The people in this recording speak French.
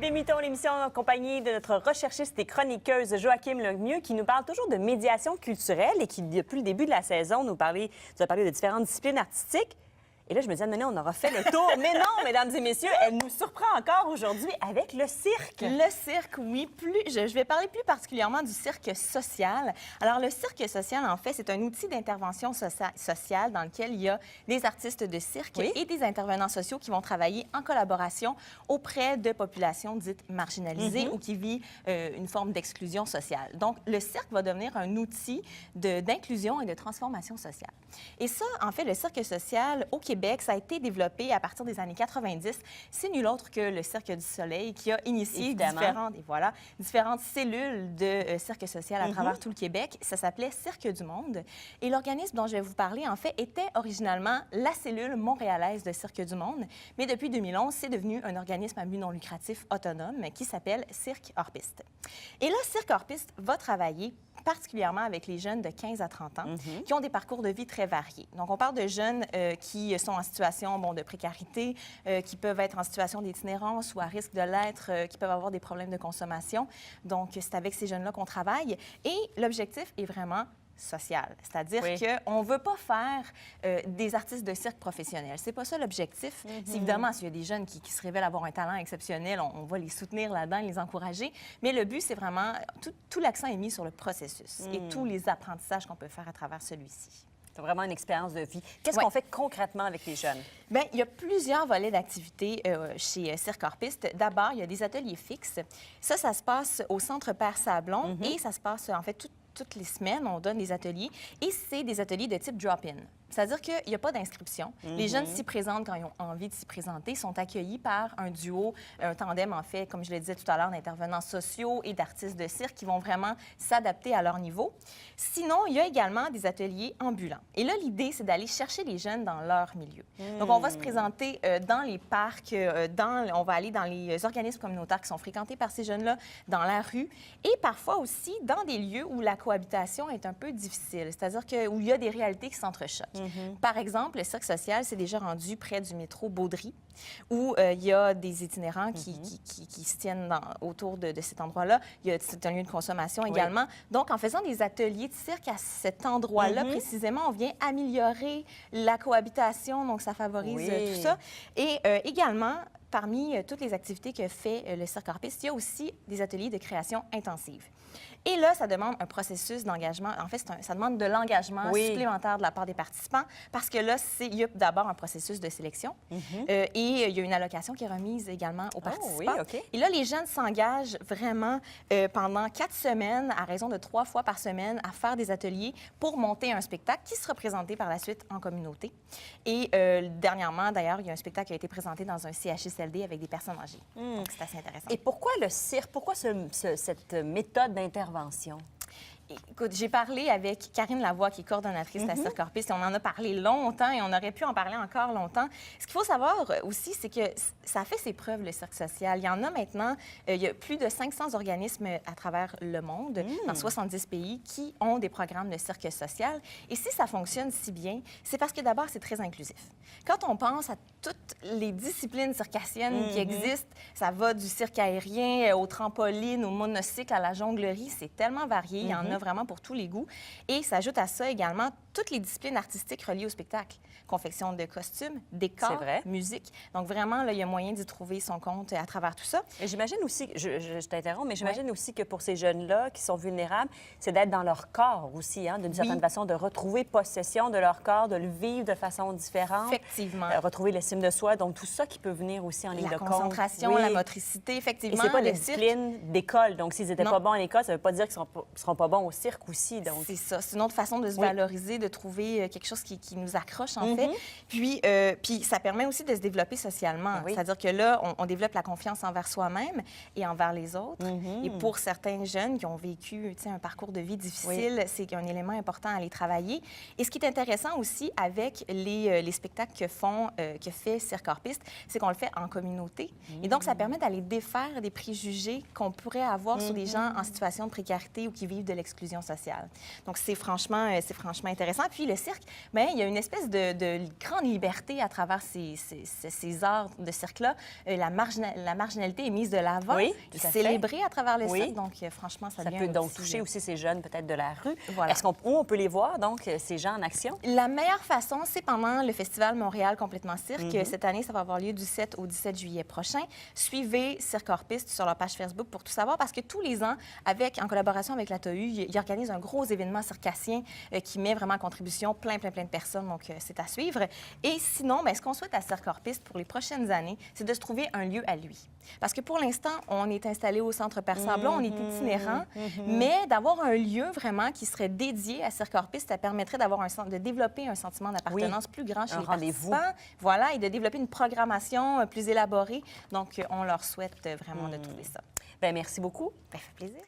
Démitons l'émission en compagnie de notre recherchiste et chroniqueuse Joachim Lemieux qui nous parle toujours de médiation culturelle et qui, depuis le début de la saison, nous a parlé de différentes disciplines artistiques. Et là, je me disais, non, on aura fait le tour. Mais non, mesdames et messieurs, elle nous surprend encore aujourd'hui avec le cirque. Le cirque, oui. Je vais parler plus particulièrement du cirque social. Alors, le cirque social, en fait, c'est un outil d'intervention sociale dans lequel il y a des artistes de cirque et des intervenants sociaux qui vont travailler en collaboration auprès de populations dites marginalisées ou qui vivent une forme d'exclusion sociale. Donc, le cirque va devenir un outil d'inclusion et de transformation sociale. Et ça, en fait, le cirque social au Québec, ça a été développé à partir des années 90. C'est nul autre que le Cirque du Soleil qui a initié différentes cellules de cirque social à travers tout le Québec. Ça s'appelait Cirque du Monde. Et l'organisme dont je vais vous parler, en fait, était originalement la cellule montréalaise de Cirque du Monde. Mais depuis 2011, c'est devenu un organisme à but non lucratif autonome qui s'appelle Cirque Hors-Piste. Et là, Cirque Hors-Piste va travailler particulièrement avec les jeunes de 15 à 30 ans qui ont des parcours de vie très variés. Donc, on parle de jeunes qui sont en situation de précarité, qui peuvent être en situation d'itinérance ou à risque de l'être, qui peuvent avoir des problèmes de consommation. Donc, c'est avec ces jeunes-là qu'on travaille. Et l'objectif est vraiment social. C'est-à-dire qu'on ne veut pas faire des artistes de cirque professionnels. C'est pas ça l'objectif. C'est évidemment, s'il y a des jeunes qui se révèlent avoir un talent exceptionnel, on va les soutenir là-dedans, les encourager. Mais le but, c'est vraiment... Tout l'accent est mis sur le processus et tous les apprentissages qu'on peut faire à travers celui-ci. C'est vraiment une expérience de vie. Qu'est-ce qu'on fait concrètement avec les jeunes? Bien, il y a plusieurs volets d'activités chez Cirque Hors-Piste. D'abord, il y a des ateliers fixes. Ça se passe au Centre Père Sablon et ça se passe, en fait, toutes les semaines, on donne des ateliers et c'est des ateliers de type drop-in. C'est-à-dire qu'il n'y a pas d'inscription. Les jeunes s'y présentent quand ils ont envie de s'y présenter, sont accueillis par un duo, un tandem, en fait, comme je le disais tout à l'heure, d'intervenants sociaux et d'artistes de cirque qui vont vraiment s'adapter à leur niveau. Sinon, il y a également des ateliers ambulants. Et là, l'idée, c'est d'aller chercher les jeunes dans leur milieu. Donc, on va se présenter dans les parcs, on va aller dans les organismes communautaires qui sont fréquentés par ces jeunes-là, dans la rue, et parfois aussi dans des lieux où la cohabitation est un peu difficile, c'est-à-dire où il y a des réalités qui s'entrechoquent. Par exemple, le cirque social s'est déjà rendu près du métro Baudry, où il y a des itinérants qui se tiennent autour de cet endroit-là. C'est un lieu de consommation également. Donc, en faisant des ateliers de cirque à cet endroit-là, précisément, on vient améliorer la cohabitation, donc ça favorise tout ça. Et également, parmi toutes les activités que fait le Cirque Hors-Piste, il y a aussi des ateliers de création intensive. Et là, ça demande un processus d'engagement. En fait, ça demande de l'engagement supplémentaire de la part des participants parce que là, il y a d'abord un processus de sélection et il y a une allocation qui est remise également aux participants. Et là, les jeunes s'engagent vraiment pendant 4 semaines, à raison de 3 fois par semaine, à faire des ateliers pour monter un spectacle qui sera présenté par la suite en communauté. Et dernièrement, d'ailleurs, il y a un spectacle qui a été présenté dans un CHSLD avec des personnes âgées. Donc, c'est assez intéressant. Et pourquoi le cirque? Pourquoi cette méthode d'intervention? Écoute, j'ai parlé avec Karine Lavoie, qui est coordonnatrice à Cirque Hors-Piste, et on en a parlé longtemps et on aurait pu en parler encore longtemps. Ce qu'il faut savoir aussi, c'est que ça a fait ses preuves, le cirque social. Il y en a maintenant, il y a plus de 500 organismes à travers le monde, dans 70 pays, qui ont des programmes de cirque social. Et si ça fonctionne si bien, c'est parce que d'abord, c'est très inclusif. Quand on pense à toutes les disciplines circassiennes qui existent, ça va du cirque aérien au trampoline, au monocycle, à la jonglerie, c'est tellement varié. Il y en a vraiment pour tous les goûts. Et s'ajoute à ça également toutes les disciplines artistiques reliées au spectacle. Confection de costumes, décors, musique. Donc vraiment, là, il y a moyen d'y trouver son compte à travers tout ça. Et j'imagine aussi, je t'interromps, mais j'imagine aussi que pour ces jeunes-là qui sont vulnérables, c'est d'être dans leur corps aussi, hein, d'une certaine façon, de retrouver possession de leur corps, de le vivre de façon différente. Effectivement. Retrouver l'estime de soi. Donc tout ça qui peut venir aussi en ligne de compte. La concentration, la motricité, effectivement. Et c'est pas des disciplines d'école. Donc s'ils n'étaient pas bons à l'école, ça ne veut pas dire qu'ils ne seront pas bons au cirque aussi. C'est ça. C'est une autre façon de se valoriser, de trouver quelque chose qui nous accroche, en fait. Puis ça permet aussi de se développer socialement. C'est-à-dire que là, on développe la confiance envers soi-même et envers les autres. Et pour certains jeunes qui ont vécu un parcours de vie difficile, c'est un élément important à aller travailler. Et ce qui est intéressant aussi avec les spectacles que fait Cirque Hors-Piste, c'est qu'on le fait en communauté. Et donc, ça permet d'aller défaire des préjugés qu'on pourrait avoir sur des gens en situation de précarité ou qui vivent de l'exclusion sociale. Donc, c'est franchement intéressant. intéressant. Puis le cirque, bien, il y a une espèce de grande liberté à travers ces arts de cirque-là. La marginalité est mise de l'avant, Oui, tout à fait. célébrée à travers le Oui. cirque. Donc, franchement, ça Ça devient peut un donc petit, toucher aussi ces jeunes peut-être de la rue. Voilà. Où on peut les voir, donc, ces gens en action? La meilleure façon, c'est pendant le Festival Montréal Complètement Cirque. Mm-hmm. Cette année, ça va avoir lieu du 7 au 17 juillet prochain. Suivez Cirque hors piste sur leur page Facebook pour tout savoir, parce que tous les ans, en collaboration avec la TOU, ils organisent un gros événement circassien qui met vraiment en contribution plein de personnes. Donc, c'est à suivre. Et sinon, bien, ce qu'on souhaite à Cirque hors piste pour les prochaines années, c'est de se trouver un lieu à lui. Parce que pour l'instant, on est installé au Centre Père-Sablon, on est itinérant, mais d'avoir un lieu vraiment qui serait dédié à Cirque hors piste, ça permettrait de développer un sentiment d'appartenance plus grand chez Un les rendez-vous. participants. Voilà, et de développer une programmation plus élaborée. Donc, on leur souhaite vraiment de trouver ça. Bien, merci beaucoup. Ça fait plaisir.